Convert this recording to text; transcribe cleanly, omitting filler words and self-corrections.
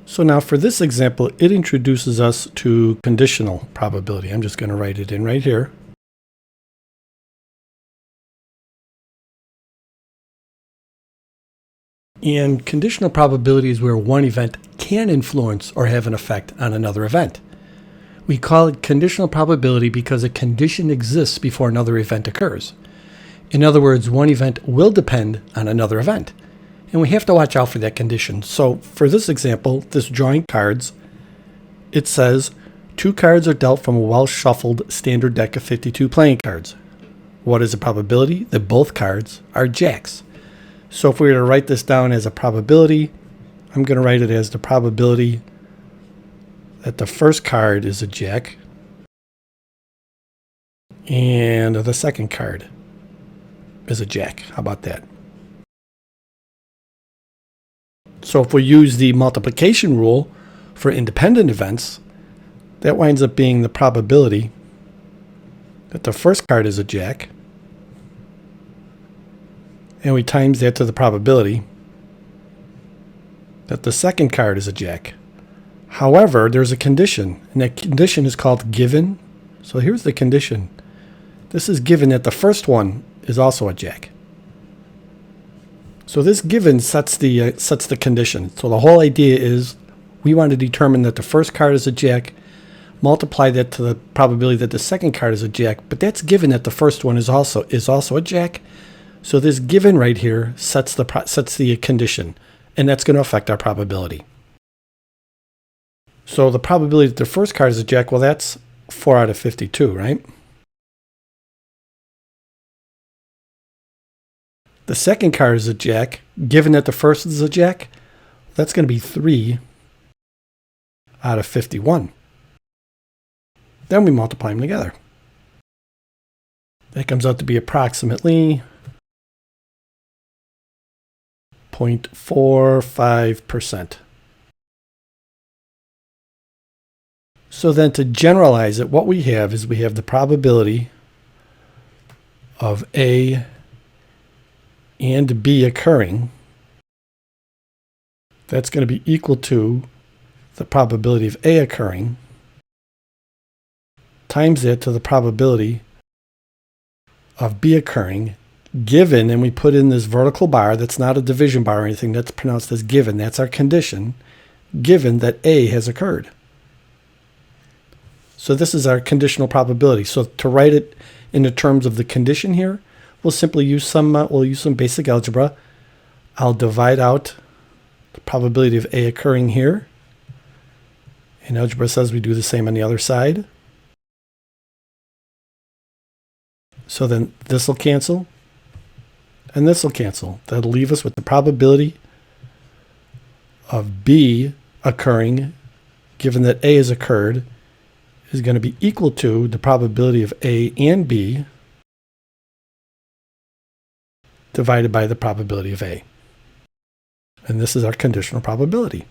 So now for this example, it introduces us to conditional probability. I'm just going to write it in right here. And conditional probability is where one event can influence or have an effect on another event. We call it conditional probability because a condition exists before another event occurs. In other words, one event will depend on another event. And we have to watch out for that condition. So for this example, this drawing cards, it says 2 cards are dealt from a well-shuffled standard deck of 52 playing cards. What is the probability? That both cards are jacks. So if we were to write this down as a probability, I'm going to write it as the probability that the first card is a jack and the second card is a jack. How about that? So if we use the multiplication rule for independent events, that winds up being the probability that the first card is a jack, and we times that to the probability that the second card is a jack. However, there's a condition, and that condition is called given. So here's the condition. This is given that the first one is also a jack. So this given sets the condition. So the whole idea is we want to determine that the first card is a jack, multiply that to the probability that the second card is a jack, but that's given that the first one is also a jack. So this given right here sets the condition, and that's going to affect our probability. So the probability that the first card is a jack, well, that's 4 out of 52, right? The second card is a jack. Given that the first is a jack, that's going to be 3 out of 51. Then we multiply them together. That comes out to be approximately 0.45%. So then to generalize it, what we have is we have the probability of A and B occurring. That's going to be equal to the probability of A occurring times that to the probability of B occurring, given, and we put in this vertical bar, that's not a division bar or anything, that's pronounced as given, that's our condition, given that A has occurred. So this is our conditional probability. So to write it in the terms of the condition here, we'll simply use some basic algebra. I'll divide out the probability of A occurring here. And algebra says we do the same on the other side. So then this will cancel, and this will cancel. That'll leave us with the probability of B occurring, given that A has occurred, is going to be equal to the probability of A and B divided by the probability of A. And this is our conditional probability.